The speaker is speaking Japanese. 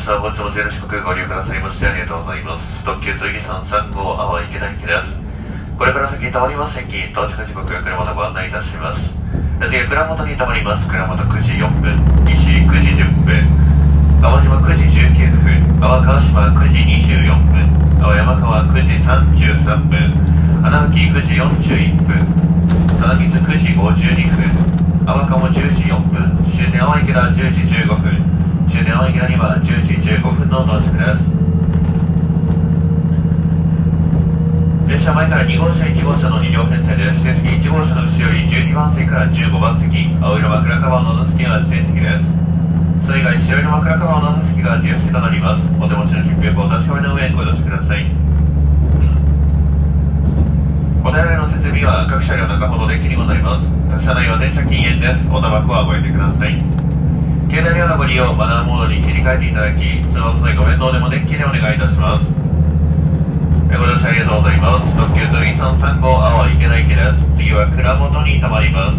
した。本日も JR 四国ご利用くださいましてありがとうございます。特急剣山3号阿波池田行きです。これから先止まります駅、到着時刻が車でご案内いたします。次は倉本に止まります。倉本9時4分、西9時10分、淡島9時19分、淡川島9時24分、淡山川9時33分、穴吹9時41分、七水9時52分、淡川10時4分、終点淡池田10時15分、終点淡池田には10時15分の到着です。列車前から2号車、1号車の2両編成で、指定席1号車の後ろより12番席から15番席、青色枕カバーの乗席が指定席です。それ以外、白色枕カバーの乗席が自由席となります。お手持ちの切符をお確かめの上ご出しください。お手洗いの設備は各車両中ほどデッキにございます。各車内は電車禁煙です。おタバコはご遠慮ください。携帯電話のご利用、マナーモードに切り替えていただき、通話の際ご面倒でもデッキでお願いいたします。ご乗車ありがとうございます。特急剣山3号阿波池田行きです。次は倉本に停まります。